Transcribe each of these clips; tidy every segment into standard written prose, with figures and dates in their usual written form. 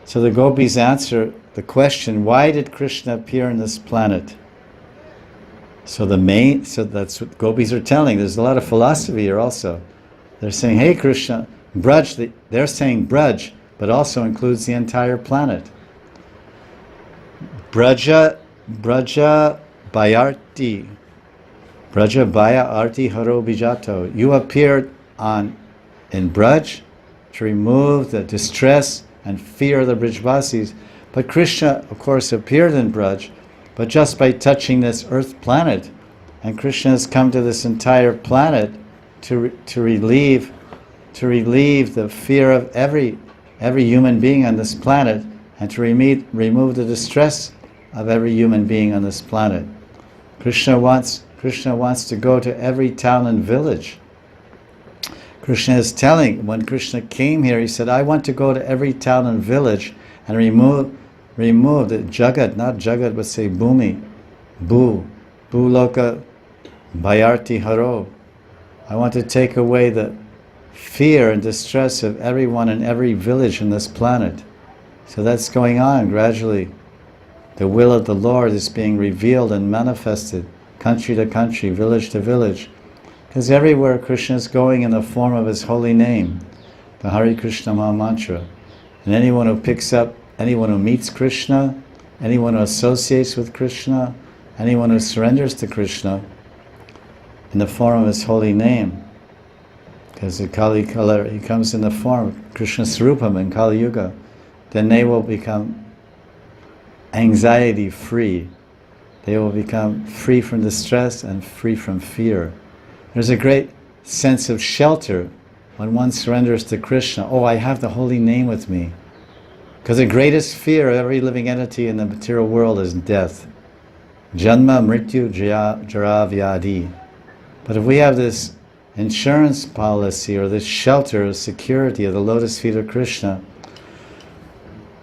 So the gopis answer the question, why did Krishna appear on this planet? So that's what gopis are telling. There's a lot of philosophy here also. They're saying, hey Krishna, Braj, they're saying Braj, but also includes the entire planet. Braja Bayarti. Braja Baya Arti Haro Bijato. You appeared in Braj to remove the distress and fear of the Brijvasis. But Krishna, of course, appeared in Braj, but just by touching this earth planet. And Krishna has come to this entire planet to relieve the fear of every human being on this planet, and to remove the distress of every human being on this planet. Krishna wants to go to every town and village. Krishna is telling, when Krishna came here, he said, I want to go to every town and village and remove the Jagat, not Jagat, but say Bhumi, Bhuloka, Bhayarti Haro. I want to take away the fear and distress of everyone in every village in this planet. So that's going on gradually. The will of the Lord is being revealed and manifested, country to country, village to village. Because everywhere Krishna is going in the form of His holy name, the Hare Krishna Maha Mantra. And anyone who meets Krishna, anyone who associates with Krishna, anyone who surrenders to Krishna in the form of His holy name, because the Kali Kala, he comes in the form of Krishna Swarupam in Kali Yuga, then they will become anxiety free. They will become free from distress and free from fear. There's a great sense of shelter when one surrenders to Krishna. Oh, I have the holy name with me. Because the greatest fear of every living entity in the material world is death. Janma, Mrityu, Jara, Vyadi. But if we have this insurance policy, or this shelter of security of the lotus feet of Krishna,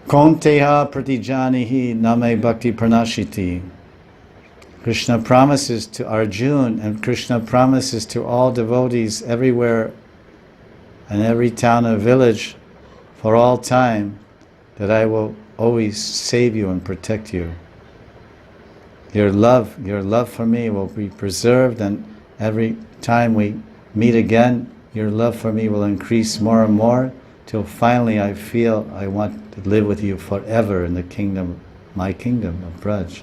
Konteha pratijanihi name bhakti pranashiti. Krishna promises to Arjuna, and Krishna promises to all devotees everywhere, in every town and village, for all time, that I will always save you and protect you. Your love for me will be preserved, and every time we meet again, your love for me will increase more and more, till finally I feel I want to live with you forever in the kingdom, my kingdom of Braj.